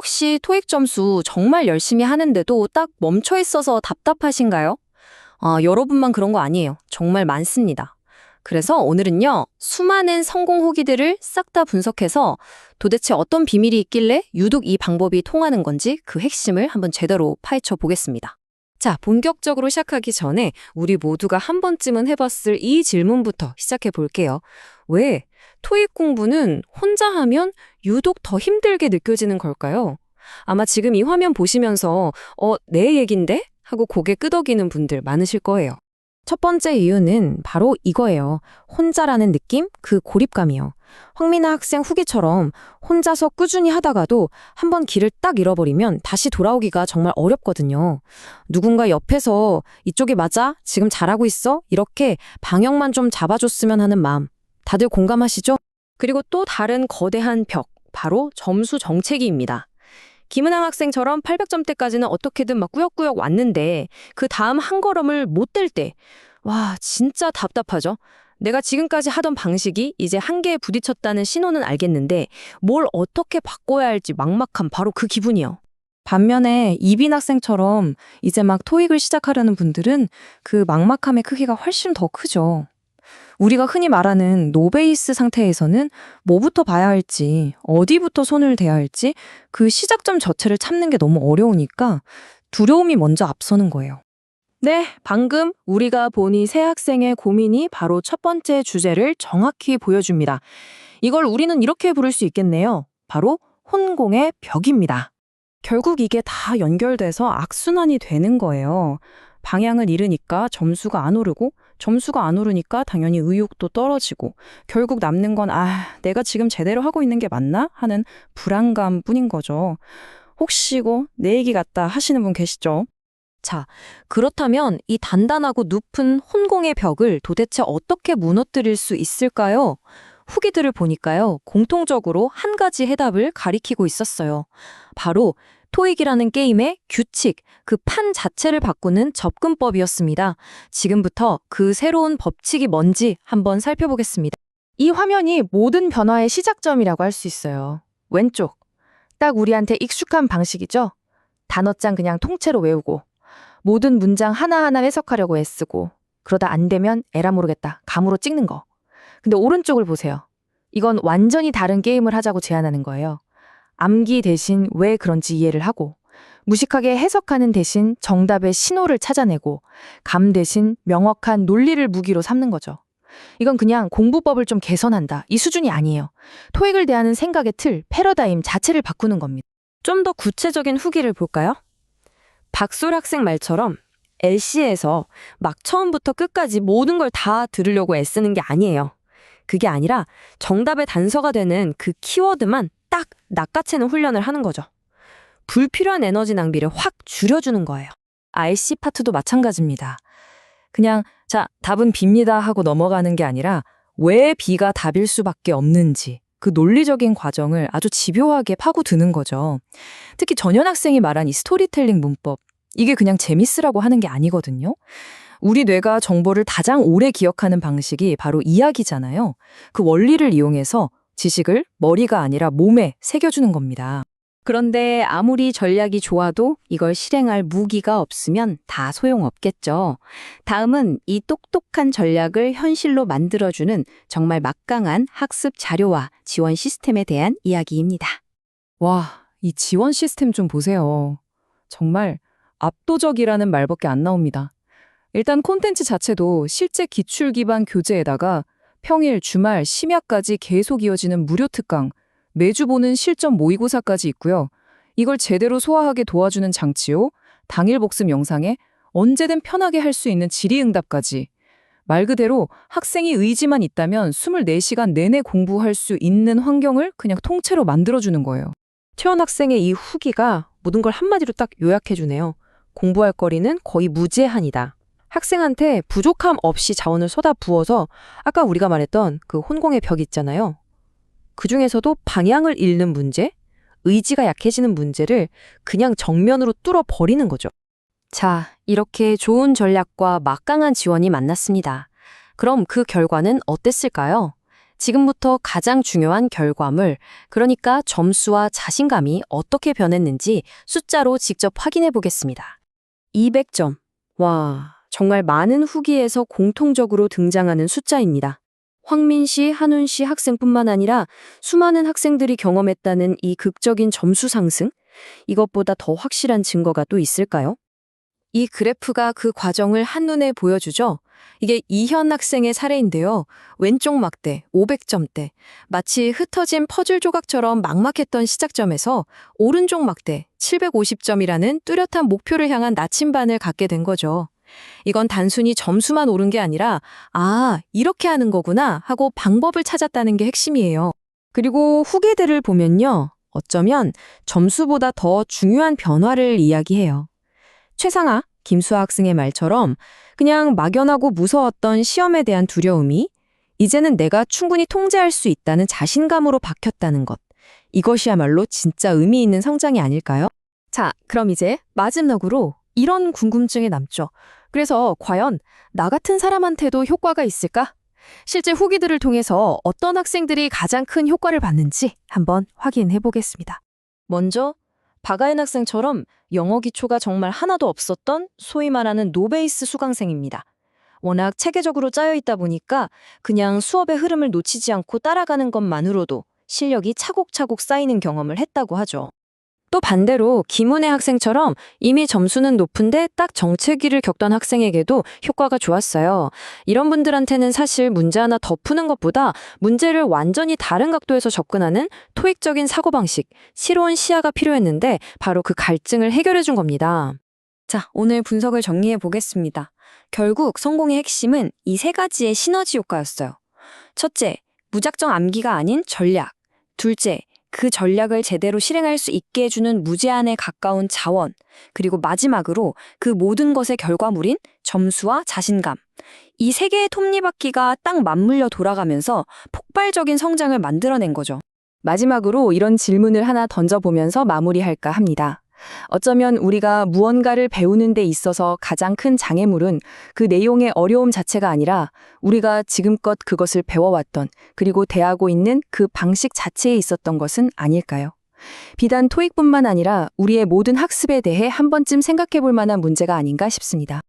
혹시 토익 점수 정말 열심히 하는데도 딱 멈춰 있어서 답답하신가요? 여러분만 그런 거 아니에요. 정말 많습니다. 그래서 오늘은요, 수많은 성공 후기들을 싹 다 분석해서 도대체 어떤 비밀이 있길래 유독 이 방법이 통하는 건지 그 핵심을 한번 제대로 파헤쳐 보겠습니다. 자, 본격적으로 시작하기 전에 우리 모두가 한 번쯤은 해봤을 이 질문부터 시작해 볼게요. 왜 토익 공부는 혼자 하면 유독 더 힘들게 느껴지는 걸까요? 아마 지금 이 화면 보시면서 내 얘긴데? 하고 고개 끄덕이는 분들 많으실 거예요. 첫 번째 이유는 바로 이거예요. 혼자라는 느낌? 그 고립감이요. 황미나 학생 후기처럼 혼자서 꾸준히 하다가도 한번 길을 딱 잃어버리면 다시 돌아오기가 정말 어렵거든요. 누군가 옆에서 이쪽이 맞아? 지금 잘하고 있어? 이렇게 방향만 좀 잡아줬으면 하는 마음. 다들 공감하시죠? 그리고 또 다른 거대한 벽, 바로 점수 정체기입니다. 김은항 학생처럼 800점대까지는 어떻게든 막 꾸역꾸역 왔는데 그 다음 한 걸음을 못 뗄 때, 와, 진짜 답답하죠? 내가 지금까지 하던 방식이 이제 한계에 부딪혔다는 신호는 알겠는데 뭘 어떻게 바꿔야 할지 막막한 바로 그 기분이요. 반면에 이빈 학생처럼 이제 막 토익을 시작하려는 분들은 그 막막함의 크기가 훨씬 더 크죠. 우리가 흔히 말하는 노베이스 상태에서는 뭐부터 봐야 할지, 어디부터 손을 대야 할지 그 시작점 자체를 찾는 게 너무 어려우니까 두려움이 먼저 앞서는 거예요. 네, 방금 우리가 본 이 세 학생의 고민이 바로 첫 번째 주제를 정확히 보여줍니다. 이걸 우리는 이렇게 부를 수 있겠네요. 바로 혼공의 벽입니다. 결국 이게 다 연결돼서 악순환이 되는 거예요. 방향을 잃으니까 점수가 안 오르고 점수가 안 오르니까 당연히 의욕도 떨어지고 결국 남는 건 내가 지금 제대로 하고 있는 게 맞나? 하는 불안감뿐인 거죠. 혹시 이거 내 얘기 같다 하시는 분 계시죠? 자, 그렇다면 이 단단하고 높은 혼공의 벽을 도대체 어떻게 무너뜨릴 수 있을까요? 후기들을 보니까요, 공통적으로 한 가지 해답을 가리키고 있었어요. 바로 토익이라는 게임의 규칙, 그 판 자체를 바꾸는 접근법이었습니다. 지금부터 그 새로운 법칙이 뭔지 한번 살펴보겠습니다. 이 화면이 모든 변화의 시작점이라고 할 수 있어요. 왼쪽, 딱 우리한테 익숙한 방식이죠? 단어장 그냥 통째로 외우고 모든 문장 하나하나 해석하려고 애쓰고 그러다 안 되면 에라 모르겠다, 감으로 찍는 거. 근데 오른쪽을 보세요. 이건 완전히 다른 게임을 하자고 제안하는 거예요. 암기 대신 왜 그런지 이해를 하고 무식하게 해석하는 대신 정답의 신호를 찾아내고 감 대신 명확한 논리를 무기로 삼는 거죠. 이건 그냥 공부법을 좀 개선한다, 이 수준이 아니에요. 토익을 대하는 생각의 틀, 패러다임 자체를 바꾸는 겁니다. 좀 더 구체적인 후기를 볼까요? 박솔 학생 말처럼 LC에서 막 처음부터 끝까지 모든 걸 다 들으려고 애쓰는 게 아니에요. 그게 아니라 정답의 단서가 되는 그 키워드만 딱 낚아채는 훈련을 하는 거죠. 불필요한 에너지 낭비를 확 줄여주는 거예요. RC 파트도 마찬가지입니다. 그냥 자, 답은 B입니다 하고 넘어가는 게 아니라 왜 B가 답일 수밖에 없는지 그 논리적인 과정을 아주 집요하게 파고드는 거죠. 특히 전현 학생이 말한 이 스토리텔링 문법, 이게 그냥 재밌으라고 하는 게 아니거든요. 우리 뇌가 정보를 가장 오래 기억하는 방식이 바로 이야기잖아요. 그 원리를 이용해서 지식을 머리가 아니라 몸에 새겨주는 겁니다. 그런데 아무리 전략이 좋아도 이걸 실행할 무기가 없으면 다 소용없겠죠. 다음은 이 똑똑한 전략을 현실로 만들어주는 정말 막강한 학습 자료와 지원 시스템에 대한 이야기입니다. 와, 이 지원 시스템 좀 보세요. 정말 압도적이라는 말밖에 안 나옵니다. 일단 콘텐츠 자체도 실제 기출 기반 교재에다가 평일, 주말, 심야까지 계속 이어지는 무료 특강, 매주 보는 실전 모의고사까지 있고요. 이걸 제대로 소화하게 도와주는 장치요, 당일 복습 영상에 언제든 편하게 할 수 있는 질의응답까지. 말 그대로 학생이 의지만 있다면 24시간 내내 공부할 수 있는 환경을 그냥 통째로 만들어주는 거예요. 최원 학생의 이 후기가 모든 걸 한마디로 딱 요약해주네요. 공부할 거리는 거의 무제한이다. 학생한테 부족함 없이 자원을 쏟아부어서 아까 우리가 말했던 그 혼공의 벽 있잖아요. 그중에서도 방향을 잃는 문제, 의지가 약해지는 문제를 그냥 정면으로 뚫어버리는 거죠. 자, 이렇게 좋은 전략과 막강한 지원이 만났습니다. 그럼 그 결과는 어땠을까요? 지금부터 가장 중요한 결과물, 그러니까 점수와 자신감이 어떻게 변했는지 숫자로 직접 확인해 보겠습니다. 200점. 와, 정말 많은 후기에서 공통적으로 등장하는 숫자입니다. 황민 씨, 한운 씨 학생뿐만 아니라 수많은 학생들이 경험했다는 이 극적인 점수 상승? 이것보다 더 확실한 증거가 또 있을까요? 이 그래프가 그 과정을 한눈에 보여주죠. 이게 이현 학생의 사례인데요. 왼쪽 막대, 500점대. 마치 흩어진 퍼즐 조각처럼 막막했던 시작점에서 오른쪽 막대, 750점이라는 뚜렷한 목표를 향한 나침반을 갖게 된 거죠. 이건 단순히 점수만 오른 게 아니라, 아, 이렇게 하는 거구나 하고 방법을 찾았다는 게 핵심이에요. 그리고 후기들을 보면요. 어쩌면 점수보다 더 중요한 변화를 이야기해요. 최상아, 김수아 학생의 말처럼 그냥 막연하고 무서웠던 시험에 대한 두려움이 이제는 내가 충분히 통제할 수 있다는 자신감으로 바뀌었다는 것. 이것이야말로 진짜 의미 있는 성장이 아닐까요? 자, 그럼 이제 마지막으로 이런 궁금증이 남죠. 그래서 과연 나 같은 사람한테도 효과가 있을까? 실제 후기들을 통해서 어떤 학생들이 가장 큰 효과를 받는지 한번 확인해 보겠습니다. 먼저 박아연 학생처럼 영어 기초가 정말 하나도 없었던 소위 말하는 노베이스 수강생입니다. 워낙 체계적으로 짜여 있다 보니까 그냥 수업의 흐름을 놓치지 않고 따라가는 것만으로도 실력이 차곡차곡 쌓이는 경험을 했다고 하죠. 또 반대로 김은혜 학생처럼 이미 점수는 높은데 딱 정체기를 겪던 학생에게도 효과가 좋았어요. 이런 분들한테는 사실 문제 하나 더 푸는 것보다 문제를 완전히 다른 각도에서 접근하는 토익적인 사고방식, 새로운 시야가 필요했는데 바로 그 갈증을 해결해 준 겁니다. 자, 오늘 분석을 정리해 보겠습니다. 결국 성공의 핵심은 이 세 가지의 시너지 효과였어요. 첫째, 무작정 암기가 아닌 전략. 둘째, 그 전략을 제대로 실행할 수 있게 해주는 무제한에 가까운 자원, 그리고 마지막으로 그 모든 것의 결과물인 점수와 자신감. 이 세 개의 톱니바퀴가 딱 맞물려 돌아가면서 폭발적인 성장을 만들어낸 거죠. 마지막으로 이런 질문을 하나 던져보면서 마무리할까 합니다. 어쩌면 우리가 무언가를 배우는 데 있어서 가장 큰 장애물은 그 내용의 어려움 자체가 아니라 우리가 지금껏 그것을 배워왔던 그리고 대하고 있는 그 방식 자체에 있었던 것은 아닐까요? 비단 토익뿐만 아니라 우리의 모든 학습에 대해 한 번쯤 생각해 볼 만한 문제가 아닌가 싶습니다.